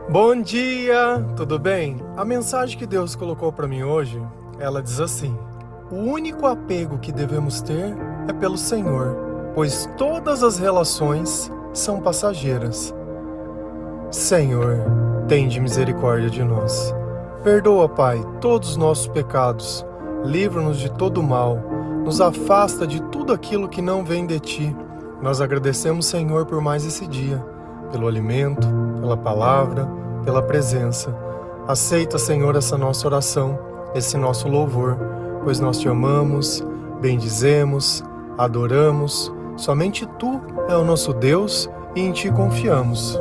Bom dia, tudo bem? A mensagem que Deus colocou para mim hoje, ela diz assim: o único apego que devemos ter é pelo Senhor, pois todas as relações são passageiras. Senhor, tende misericórdia de nós. Perdoa, Pai, todos os nossos pecados. Livra-nos de todo mal. Nos afasta de tudo aquilo que não vem de Ti. Nós agradecemos, Senhor, por mais esse dia, pelo alimento, pela palavra, pela presença. Aceita, Senhor, essa nossa oração, esse nosso louvor, pois nós Te amamos, bendizemos, adoramos. Somente Tu é o nosso Deus e em Ti confiamos.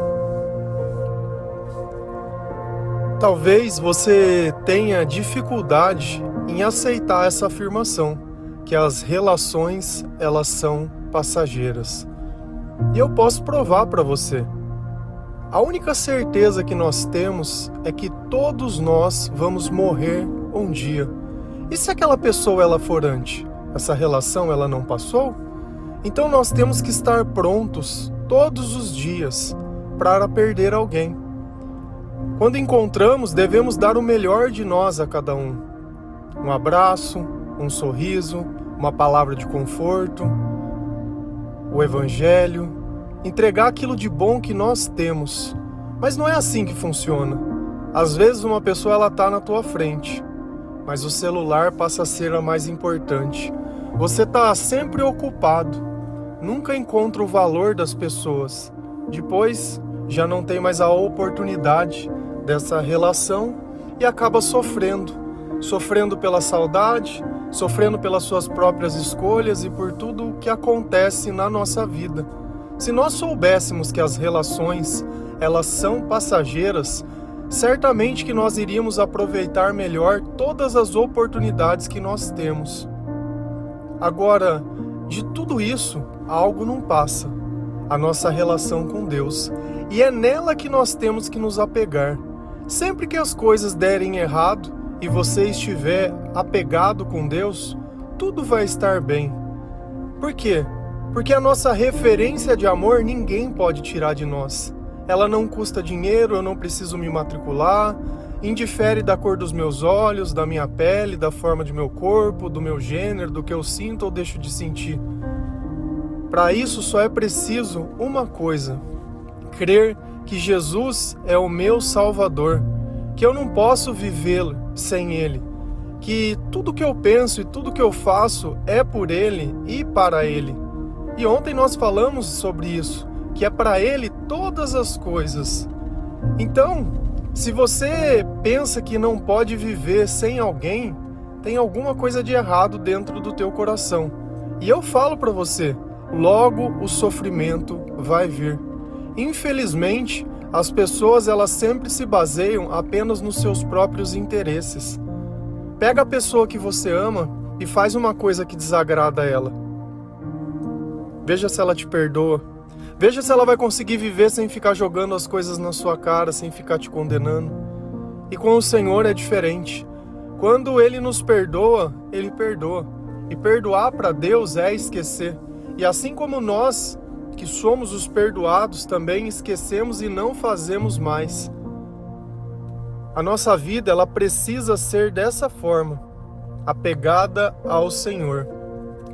Talvez você tenha dificuldade em aceitar essa afirmação, que as relações, elas são passageiras. E eu posso provar para você. A única certeza que nós temos é que todos nós vamos morrer um dia. E se aquela pessoa ela for antes? Essa relação ela não passou? Então nós temos que estar prontos todos os dias para perder alguém. Quando encontramos, devemos dar o melhor de nós a cada um. Um abraço, um sorriso, uma palavra de conforto, o evangelho, entregar aquilo de bom que nós temos. Mas não é assim que funciona. Às vezes uma pessoa ela está na tua frente, mas o celular passa a ser a mais importante. Você está sempre ocupado, nunca encontra o valor das pessoas. Depois já não tem mais a oportunidade dessa relação e acaba sofrendo pela saudade, sofrendo pelas suas próprias escolhas e por tudo o que acontece na nossa vida. Se nós soubéssemos que as relações, elas são passageiras, certamente que nós iríamos aproveitar melhor todas as oportunidades que nós temos. Agora, de tudo isso, algo não passa: a nossa relação com Deus. E é nela que nós temos que nos apegar. Sempre que as coisas derem errado e você estiver apegado com Deus, tudo vai estar bem. Por quê? Porque a nossa referência de amor ninguém pode tirar de nós. Ela não custa dinheiro, eu não preciso me matricular, indifere da cor dos meus olhos, da minha pele, da forma de meu corpo, do meu gênero, do que eu sinto ou deixo de sentir. Para isso só é preciso uma coisa: crer que Jesus é o meu Salvador, que eu não posso viver sem Ele, que tudo que eu penso e tudo que eu faço é por Ele e para Ele. E ontem nós falamos sobre isso, que é para Ele todas as coisas. Então, se você pensa que não pode viver sem alguém, tem alguma coisa de errado dentro do teu coração. E eu falo para você, logo o sofrimento vai vir. Infelizmente, as pessoas elas sempre se baseiam apenas nos seus próprios interesses. Pega a pessoa que você ama e faz uma coisa que desagrada a ela. Veja se ela te perdoa. Veja se ela vai conseguir viver sem ficar jogando as coisas na sua cara, sem ficar te condenando. E com o Senhor é diferente. Quando Ele nos perdoa, Ele perdoa. E perdoar para Deus é esquecer. E assim como nós, que somos os perdoados, também esquecemos e não fazemos mais. A nossa vida, ela precisa ser dessa forma, apegada ao Senhor.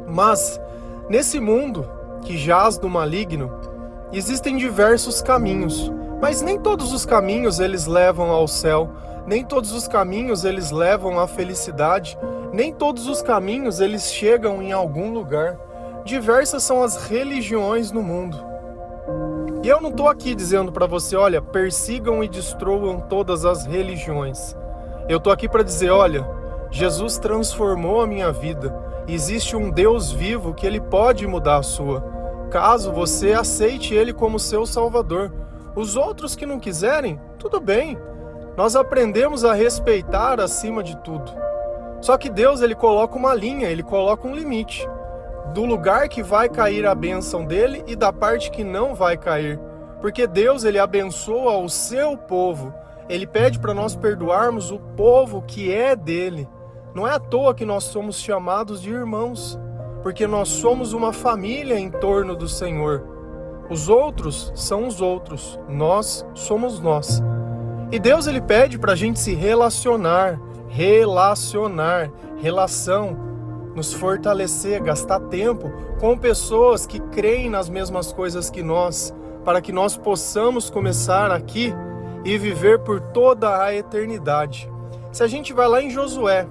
Mas, nesse mundo que jaz do maligno, existem diversos caminhos, mas nem todos os caminhos eles levam ao céu, nem todos os caminhos eles levam à felicidade, nem todos os caminhos eles chegam em algum lugar. Diversas são as religiões no mundo. E eu não estou aqui dizendo para você, olha, persigam e destruam todas as religiões. Eu estou aqui para dizer, olha, Jesus transformou a minha vida. Existe um Deus vivo que Ele pode mudar a sua, caso você aceite Ele como seu Salvador. Os outros que não quiserem, tudo bem. Nós aprendemos a respeitar acima de tudo. Só que Deus, Ele coloca uma linha, Ele coloca um limite do lugar que vai cair a bênção dele e da parte que não vai cair. Porque Deus, Ele abençoa o seu povo. Ele pede para nós perdoarmos o povo que é dele. Não é à toa que nós somos chamados de irmãos, porque nós somos uma família em torno do Senhor. Os outros são os outros, nós somos nós. E Deus ele pede para a gente se relacionar, relação, nos fortalecer, gastar tempo com pessoas que creem nas mesmas coisas que nós, para que nós possamos começar aqui e viver por toda a eternidade. Se a gente vai lá em Josué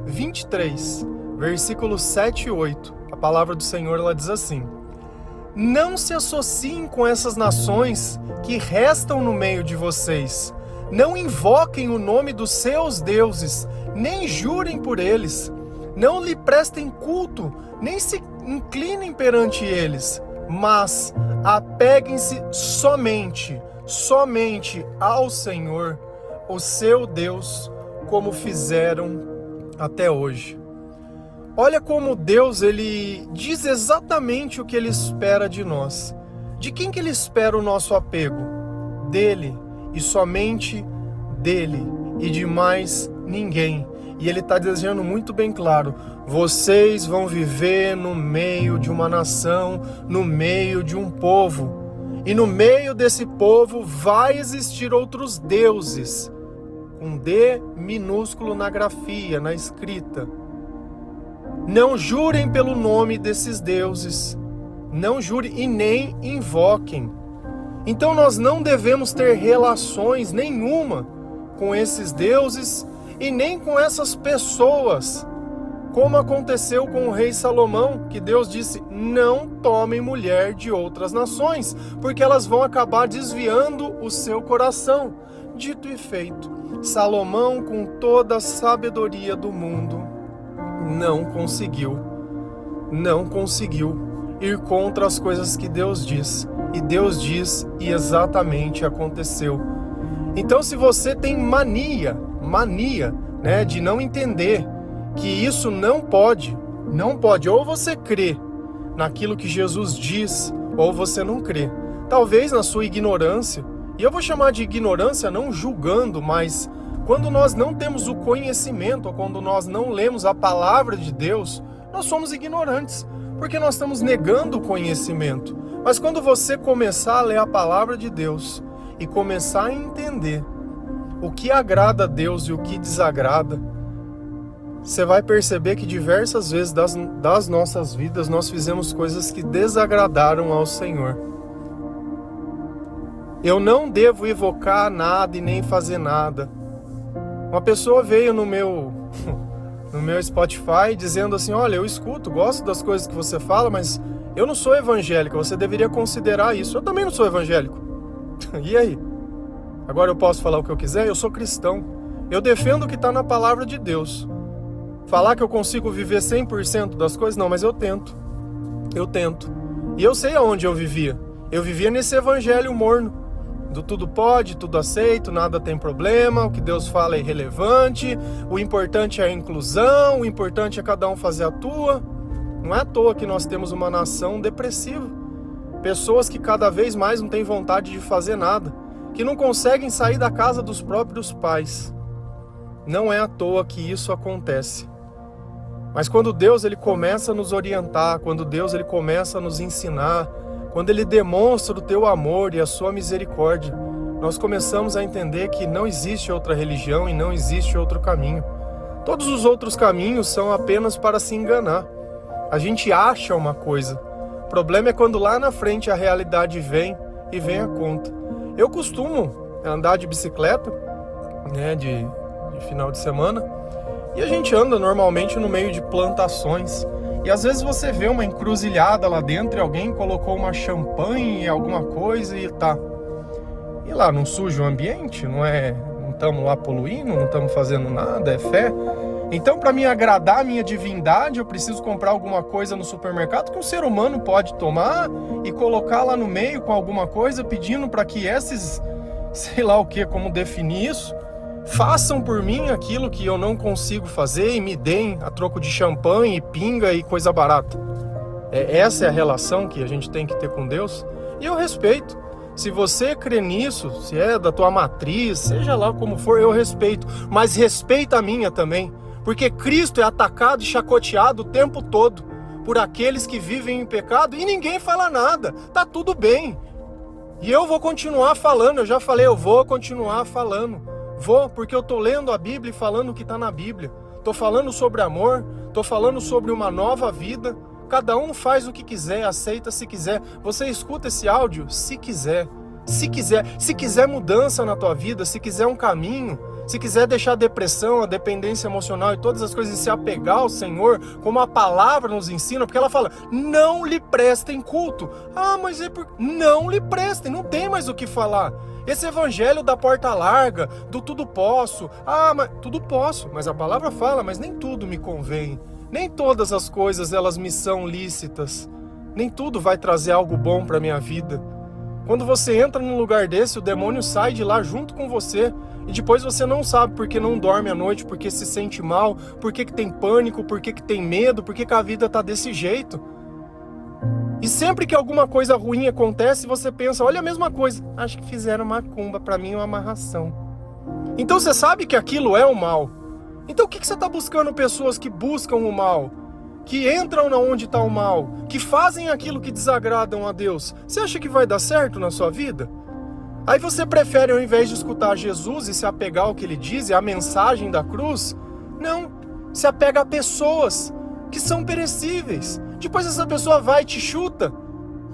23, versículos 7 e 8, a palavra do Senhor ela diz assim: não se associem com essas nações que restam no meio de vocês. Não invoquem o nome dos seus deuses, nem jurem por eles. Não lhe prestem culto, nem se inclinem perante eles. Mas apeguem-se somente ao Senhor, o seu Deus, como fizeram até hoje. Olha como Deus ele diz exatamente o que ele espera de nós. De quem que ele espera o nosso apego? Dele e somente dele e de mais ninguém. E ele está dizendo muito bem claro: vocês vão viver no meio de uma nação, no meio de um povo. E no meio desse povo vai existir outros deuses, com D minúsculo na grafia, na escrita. Não jurem pelo nome desses deuses, não jurem e nem invoquem. Então nós não devemos ter relações nenhuma com esses deuses e nem com essas pessoas, como aconteceu com o rei Salomão, que Deus disse: não tomem mulher de outras nações, porque elas vão acabar desviando o seu coração. Dito e feito, Salomão, com toda a sabedoria do mundo, não conseguiu ir contra as coisas que Deus diz. E Deus diz e exatamente aconteceu. Então, se você tem mania, né, de não entender que isso não pode, ou você crê naquilo que Jesus diz, ou você não crê. Talvez na sua ignorância, e eu vou chamar de ignorância não julgando, mas quando nós não temos o conhecimento, ou quando nós não lemos a palavra de Deus, nós somos ignorantes, porque nós estamos negando o conhecimento. Mas quando você começar a ler a palavra de Deus e começar a entender o que agrada a Deus e o que desagrada, você vai perceber que diversas vezes das nossas vidas nós fizemos coisas que desagradaram ao Senhor. Eu não devo evocar nada e nem fazer nada. Uma pessoa veio no meu Spotify dizendo assim: olha, eu escuto, gosto das coisas que você fala, mas eu não sou evangélico, você deveria considerar isso. Eu também não sou evangélico. E aí? Agora eu posso falar o que eu quiser? Eu sou cristão. Eu defendo o que está na palavra de Deus. Falar que eu consigo viver 100% das coisas? Não, mas eu tento. E eu sei aonde eu vivia. Eu vivia nesse evangelho morno. Do tudo pode, tudo aceito, nada tem problema, o que Deus fala é irrelevante, o importante é a inclusão, o importante é cada um fazer a tua. Não é à toa que nós temos uma nação depressiva. Pessoas que cada vez mais não têm vontade de fazer nada, que não conseguem sair da casa dos próprios pais. Não é à toa que isso acontece. Mas quando Deus ele começa a nos orientar, quando Deus ele começa a nos ensinar, quando Ele demonstra o teu amor e a sua misericórdia, nós começamos a entender que não existe outra religião e não existe outro caminho. Todos os outros caminhos são apenas para se enganar. A gente acha uma coisa. O problema é quando lá na frente a realidade vem e vem a conta. Eu costumo andar de bicicleta, né, de final de semana, e a gente anda normalmente no meio de plantações. E às vezes você vê uma encruzilhada lá dentro e alguém colocou uma champanhe, alguma coisa e tá. E lá não suja o ambiente, não estamos lá poluindo, não estamos fazendo nada, é fé. Então, para me agradar a minha divindade, eu preciso comprar alguma coisa no supermercado que um ser humano pode tomar e colocar lá no meio com alguma coisa, pedindo para que esses, sei lá o que, como definir isso, façam por mim aquilo que eu não consigo fazer e me deem a troco de champanhe, pinga e coisa barata. Essa é a relação que a gente tem que ter com Deus. E eu respeito. Se você crê nisso, se é da tua matriz, seja lá como for, eu respeito. Mas respeita a minha também. Porque Cristo é atacado e chacoteado o tempo todo por aqueles que vivem em pecado e ninguém fala nada. Tá tudo bem. E eu vou continuar falando, eu já falei, eu vou continuar falando. Vou, porque eu estou lendo a Bíblia e falando o que está na Bíblia. Estou falando sobre amor, estou falando sobre uma nova vida. Cada um faz o que quiser, aceita se quiser. Você escuta esse áudio se quiser. Se quiser mudança na tua vida, se quiser um caminho, se quiser deixar a depressão, a dependência emocional e todas as coisas e se apegar ao Senhor, como a palavra nos ensina, porque ela fala, não lhe prestem culto. Ah, mas é por... Não lhe prestem, não tem mais o que falar. Esse evangelho da porta larga, do tudo posso. Ah, mas tudo posso, mas a palavra fala, mas nem tudo me convém. Nem todas as coisas elas me são lícitas. Nem tudo vai trazer algo bom para minha vida. Quando você entra num lugar desse, o demônio sai de lá junto com você. E depois você não sabe por que não dorme à noite, por que se sente mal, por que tem pânico, por que tem medo, por que a vida tá desse jeito. E sempre que alguma coisa ruim acontece, você pensa, olha a mesma coisa. Acho que fizeram macumba, pra mim é uma amarração. Então você sabe que aquilo é o mal. Então o que você tá buscando pessoas que buscam o mal? Que entram na onde está o mal, que fazem aquilo que desagradam a Deus, você acha que vai dar certo na sua vida? Aí você prefere, ao invés de escutar Jesus e se apegar ao que ele diz e à mensagem da cruz, não, se apega a pessoas que são perecíveis. Depois essa pessoa vai e te chuta.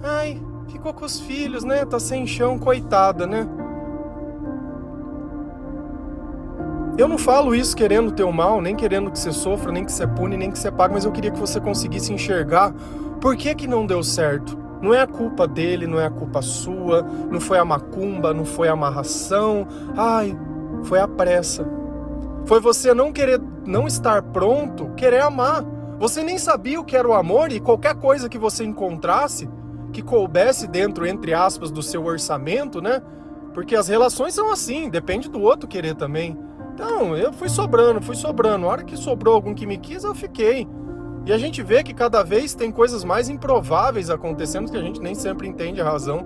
Ai, ficou com os filhos, né? Tá sem chão, coitada, né? Eu não falo isso querendo teu mal, nem querendo que você sofra, nem que você pune, nem que você pague, mas eu queria que você conseguisse enxergar por que não deu certo. Não é a culpa dele, não é a culpa sua, não foi a macumba, não foi a amarração, ai, foi a pressa. Foi você não estar pronto, querer amar. Você nem sabia o que era o amor e qualquer coisa que você encontrasse, que coubesse dentro, entre aspas, do seu orçamento, né? Porque as relações são assim, depende do outro querer também. Então, eu fui sobrando. A hora que sobrou algum que me quis, eu fiquei. E a gente vê que cada vez tem coisas mais improváveis acontecendo que a gente nem sempre entende a razão.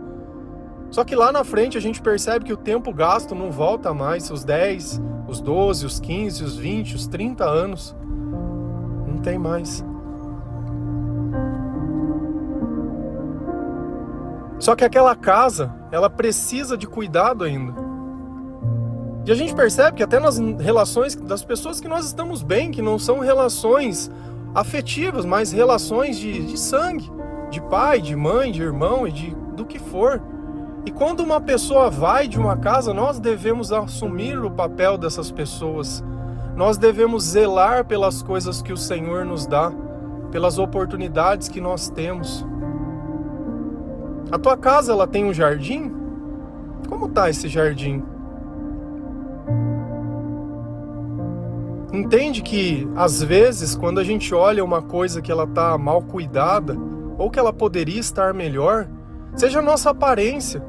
Só que lá na frente a gente percebe que o tempo gasto não volta mais. Os 10, os 12, os 15, os 20, os 30 anos. Não tem mais. Só que aquela casa, ela precisa de cuidado ainda. E a gente percebe que até nas relações das pessoas que nós estamos bem, que não são relações afetivas, mas relações de sangue, de pai, de mãe, de irmão e do que for. E quando uma pessoa vai de uma casa, nós devemos assumir o papel dessas pessoas. Nós devemos zelar pelas coisas que o Senhor nos dá, pelas oportunidades que nós temos. A tua casa, ela tem um jardim? Como está esse jardim? Entende que, às vezes, quando a gente olha uma coisa que ela está mal cuidada, ou que ela poderia estar melhor, seja a nossa aparência.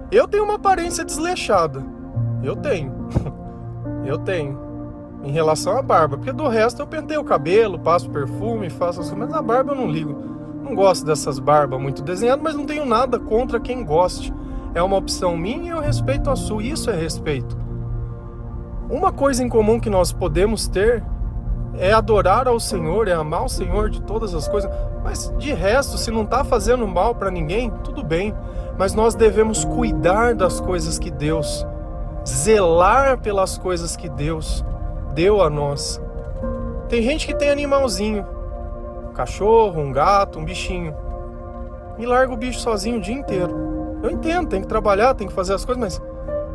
Eu tenho uma aparência desleixada. Eu tenho. Em relação à barba. Porque do resto eu penteio o cabelo, passo perfume, faço assim, mas a barba eu não ligo. Não gosto dessas barbas muito desenhadas, mas não tenho nada contra quem goste. É uma opção minha e eu respeito a sua. Isso é respeito. Uma coisa em comum que nós podemos ter é adorar ao Senhor, é amar o Senhor de todas as coisas. Mas de resto, se não está fazendo mal para ninguém, tudo bem. Mas nós devemos cuidar das coisas que Deus, zelar pelas coisas que Deus deu a nós. Tem gente que tem animalzinho, um cachorro, um gato, um bichinho, e larga o bicho sozinho o dia inteiro. Eu entendo, tem que trabalhar, tem que fazer as coisas, mas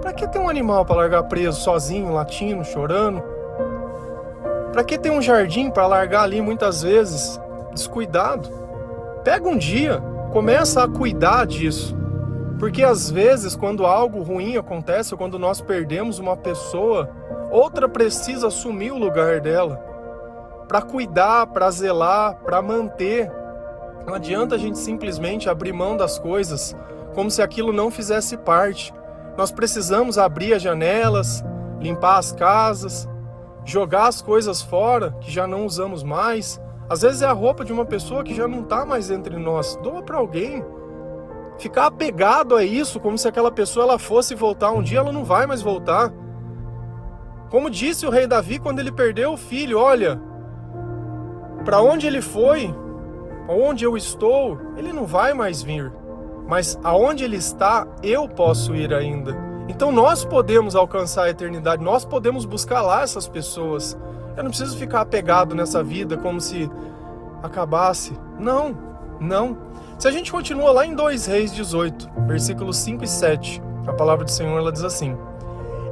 pra que ter um animal para largar preso, sozinho, latindo, chorando? Pra que ter um jardim para largar ali muitas vezes, descuidado? Pega um dia, começa a cuidar disso. Porque às vezes, quando algo ruim acontece, ou quando nós perdemos uma pessoa, outra precisa assumir o lugar dela. Para cuidar, para zelar, para manter. Não adianta a gente simplesmente abrir mão das coisas, como se aquilo não fizesse parte. Nós precisamos abrir as janelas, limpar as casas, jogar as coisas fora que já não usamos mais. Às vezes é a roupa de uma pessoa que já não está mais entre nós. Doa para alguém. Ficar apegado a isso, como se aquela pessoa ela fosse voltar um dia, ela não vai mais voltar. Como disse o rei Davi quando ele perdeu o filho, olha, para onde ele foi, onde eu estou, ele não vai mais vir. mas aonde ele está, eu posso ir ainda. Então nós podemos alcançar a eternidade, nós podemos buscar lá essas pessoas. Eu não preciso ficar apegado nessa vida como se acabasse. Não. Se a gente continua lá em 2 Reis 18, versículos 5 e 7, a palavra do Senhor ela diz assim: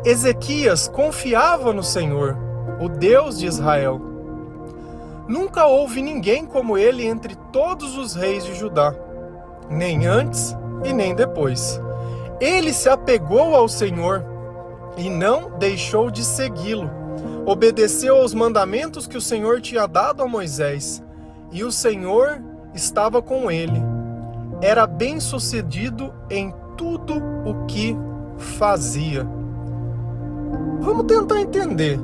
Ezequias confiava no Senhor, o Deus de Israel. Nunca houve ninguém como ele entre todos os reis de Judá, nem antes e nem depois. Ele se apegou ao Senhor e não deixou de segui-lo. Obedeceu aos mandamentos que o Senhor tinha dado a Moisés, e o Senhor estava com ele. Era bem-sucedido em tudo o que fazia. Vamos tentar entender.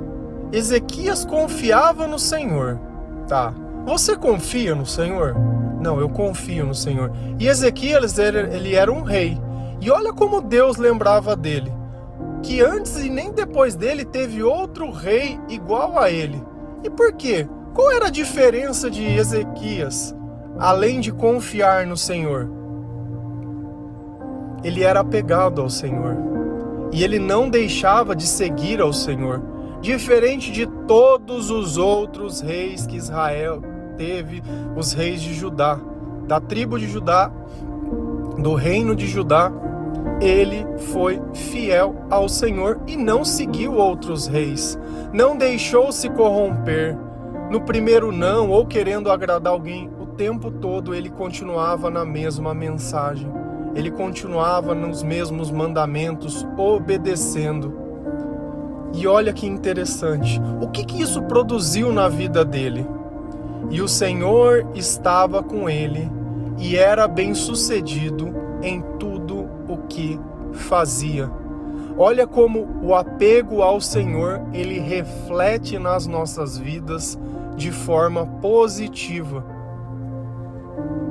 Ezequias confiava no Senhor. Tá. Você confia no Senhor? Não, eu confio no Senhor. E Ezequias, ele era um rei. E olha como Deus lembrava dele. Que antes e nem depois dele teve outro rei igual a ele. E por quê? Qual era a diferença de Ezequias, além de confiar no Senhor? Ele era apegado ao Senhor. E ele não deixava de seguir ao Senhor. Diferente de todos os outros reis que Israel teve, os reis de Judá, da tribo de Judá, do reino de Judá, ele foi fiel ao Senhor e não seguiu outros reis, não deixou se corromper. No primeiro não, ou querendo agradar alguém, o tempo todo ele continuava na mesma mensagem, ele continuava nos mesmos mandamentos, obedecendo. E olha que interessante, o que isso produziu na vida dele? E o Senhor estava com ele e era bem-sucedido em tudo o que fazia. Olha como o apego ao Senhor, ele reflete nas nossas vidas de forma positiva.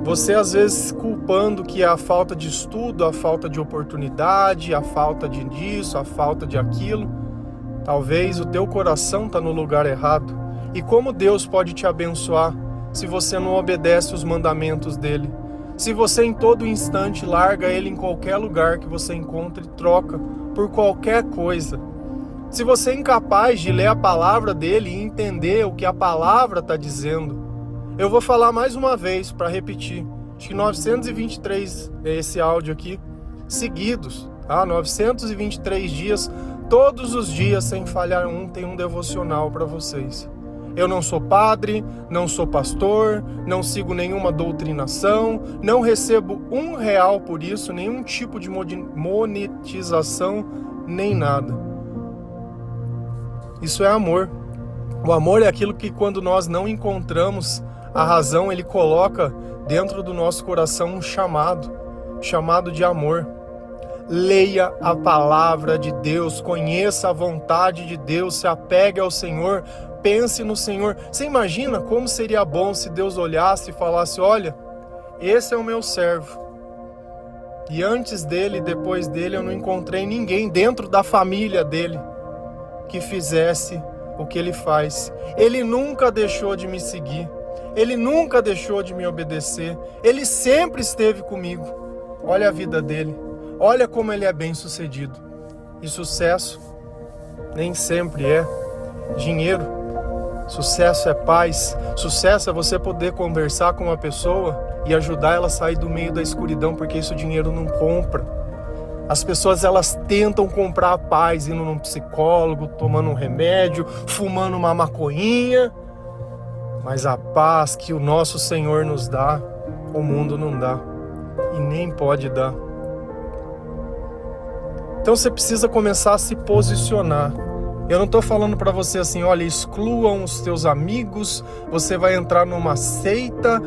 Você às vezes culpando que é a falta de estudo, a falta de oportunidade, a falta disso, a falta de aquilo. Talvez o teu coração está no lugar errado. E como Deus pode te abençoar se você não obedece os mandamentos dele? Se você em todo instante larga ele em qualquer lugar que você encontre e troca por qualquer coisa. Se você é incapaz de ler a palavra dele e entender o que a palavra está dizendo. Eu vou falar mais uma vez para repetir. Acho que 923 é esse áudio aqui, seguidos. Tá? 923 dias, todos os dias, sem falhar tem um devocional para vocês. Eu não sou padre, não sou pastor, não sigo nenhuma doutrinação, não recebo R$1 por isso, nenhum tipo de monetização, nem nada. Isso é amor. O amor é aquilo que quando nós não encontramos a razão, ele coloca dentro do nosso coração um chamado de amor. Leia a palavra de Deus, conheça a vontade de Deus, se apegue ao Senhor, pense no Senhor. Você imagina como seria bom se Deus olhasse e falasse: olha, esse é o meu servo. E antes dele, depois dele, eu não encontrei ninguém dentro da família dele que fizesse o que ele faz. Ele nunca deixou de me seguir. Ele nunca deixou de me obedecer. Ele sempre esteve comigo. Olha a vida dele. Olha como ele é bem-sucedido. E sucesso nem sempre é dinheiro. Sucesso é paz. Sucesso é você poder conversar com uma pessoa e ajudar ela a sair do meio da escuridão, porque isso o dinheiro não compra. As pessoas, elas tentam comprar a paz indo num psicólogo, tomando um remédio, fumando uma maconhinha. Mas a paz que o nosso Senhor nos dá, o mundo não dá. E nem pode dar. Então você precisa começar a se posicionar. Eu não estou falando para você assim, olha, excluam os teus amigos, você vai entrar numa seita.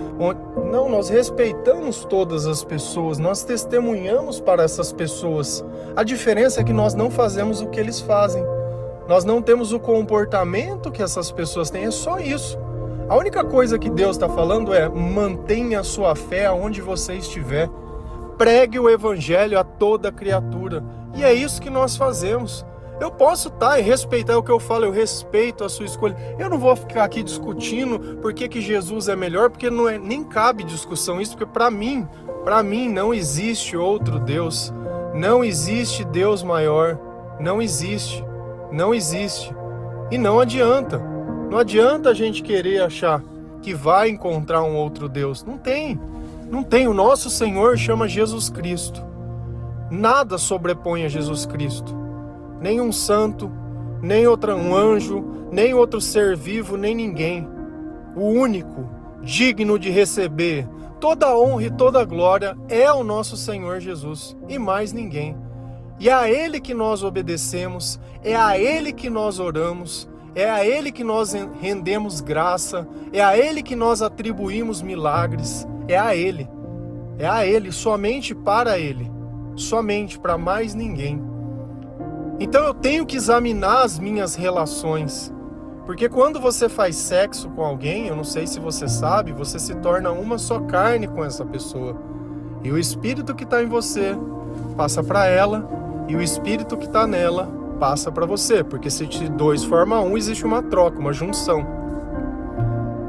Não, nós respeitamos todas as pessoas, nós testemunhamos para essas pessoas. A diferença é que nós não fazemos o que eles fazem. Nós não temos o comportamento que essas pessoas têm, é só isso. A única coisa que Deus está falando é: mantenha a sua fé aonde você estiver. Pregue o evangelho a toda criatura. E é isso que nós fazemos. Eu posso e respeitar o que eu falo, eu respeito a sua escolha. Eu não vou ficar aqui discutindo por que Jesus é melhor, porque nem cabe discussão isso, porque para mim não existe outro Deus. Não existe Deus maior. Não existe. E não adianta. Não adianta a gente querer achar que vai encontrar um outro Deus. Não tem. O nosso Senhor chama Jesus Cristo. Nada sobrepõe a Jesus Cristo. Nem um santo, nem um anjo, nem outro ser vivo, nem ninguém. O único digno de receber toda a honra e toda a glória é o nosso Senhor Jesus, e mais ninguém. E é a Ele que nós obedecemos, é a Ele que nós oramos, é a Ele que nós rendemos graça, é a Ele que nós atribuímos milagres, é a Ele, somente para Ele, somente para mais ninguém. Então eu tenho que examinar as minhas relações, porque quando você faz sexo com alguém, eu não sei se você sabe, você se torna uma só carne com essa pessoa. E o espírito que está em você passa para ela, e o espírito que está nela passa para você, porque se dois formam um, existe uma troca, uma junção.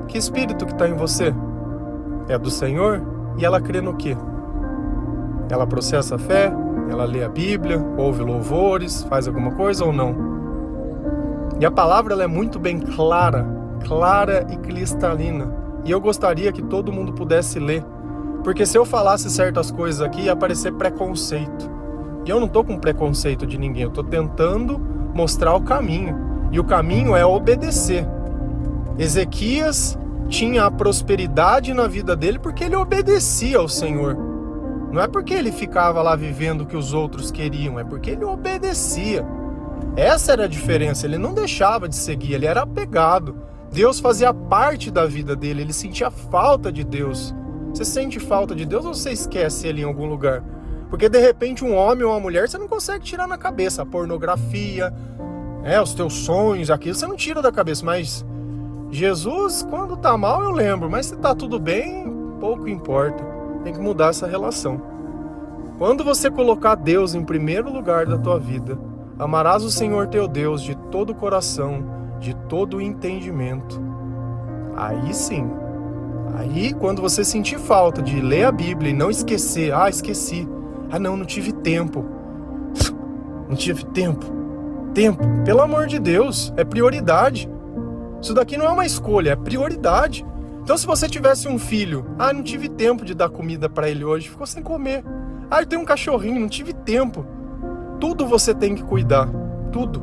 Que espírito que está em você? É do Senhor? E ela crê no quê? Ela processa a fé? Ela lê a Bíblia, ouve louvores, faz alguma coisa ou não? E a palavra ela é muito bem clara e cristalina. E eu gostaria que todo mundo pudesse ler. Porque se eu falasse certas coisas aqui, ia aparecer preconceito. E eu não estou com preconceito de ninguém, eu estou tentando mostrar o caminho. E o caminho é obedecer. Ezequias tinha a prosperidade na vida dele porque ele obedecia ao Senhor. Não é porque ele ficava lá vivendo o que os outros queriam, é porque ele obedecia. Essa era a diferença, ele não deixava de seguir, ele era apegado. Deus fazia parte da vida dele, ele sentia falta de Deus. Você sente falta de Deus ou você esquece ele em algum lugar? Porque de repente um homem ou uma mulher você não consegue tirar na cabeça. A pornografia, os teus sonhos, aquilo você não tira da cabeça. Mas Jesus, quando tá mal eu lembro, mas se tá tudo bem, pouco importa. Tem que mudar essa relação. Quando você colocar Deus em primeiro lugar da tua vida, amarás o Senhor teu Deus de todo o coração, de todo o entendimento. Aí sim. Aí quando você sentir falta de ler a Bíblia e não esquecer, esqueci. Não tive tempo. Não tive tempo. Pelo amor de Deus, é prioridade. Isso daqui não é uma escolha, é prioridade. Então se você tivesse um filho, não tive tempo de dar comida para ele hoje, ficou sem comer. Eu tenho um cachorrinho, não tive tempo. Tudo você tem que cuidar, tudo.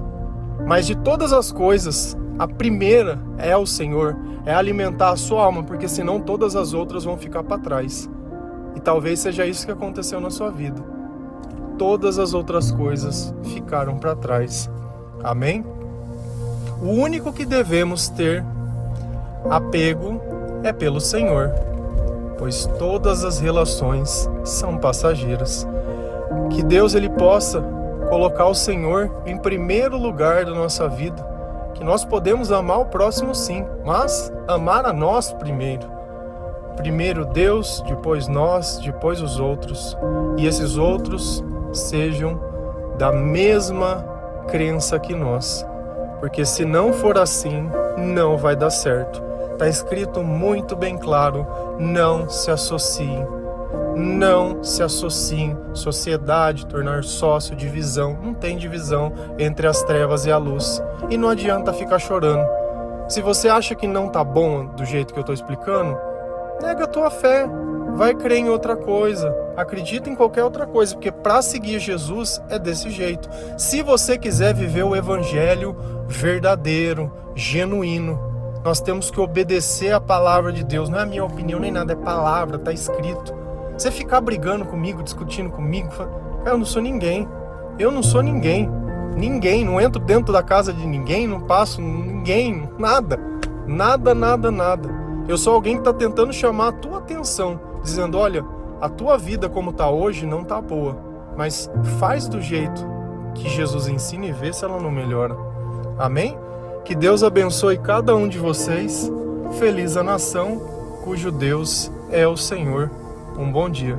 Mas de todas as coisas, a primeira é o Senhor, é alimentar a sua alma, porque senão todas as outras vão ficar para trás. E talvez seja isso que aconteceu na sua vida. Todas as outras coisas ficaram para trás. Amém? O único que devemos ter apego é pelo Senhor, pois todas as relações são passageiras. Que Deus ele possa colocar o Senhor em primeiro lugar da nossa vida, que nós podemos amar o próximo sim, mas amar a nós primeiro. Primeiro Deus, depois nós, depois os outros. E esses outros sejam da mesma crença que nós. Porque se não for assim, não vai dar certo. Está escrito muito bem claro, não se associem. Não se associem. Sociedade, tornar sócio, divisão. Não tem divisão entre as trevas e a luz. E não adianta ficar chorando. Se você acha que não tá bom do jeito que eu estou explicando, nega a tua fé. Vai crer em outra coisa. Acredita em qualquer outra coisa, porque para seguir Jesus é desse jeito. Se você quiser viver o evangelho verdadeiro, genuíno, nós temos que obedecer a palavra de Deus. Não é a minha opinião nem nada, é palavra, tá escrito. Você ficar brigando comigo, discutindo comigo, eu não sou ninguém. Eu não sou ninguém. Ninguém, não entro dentro da casa de ninguém, não passo ninguém, nada. Nada. Eu sou alguém que está tentando chamar a tua atenção, dizendo, olha, a tua vida como está hoje não está boa, mas faz do jeito que Jesus ensina e vê se ela não melhora. Amém? Que Deus abençoe cada um de vocês. Feliz a nação cujo Deus é o Senhor. Um bom dia.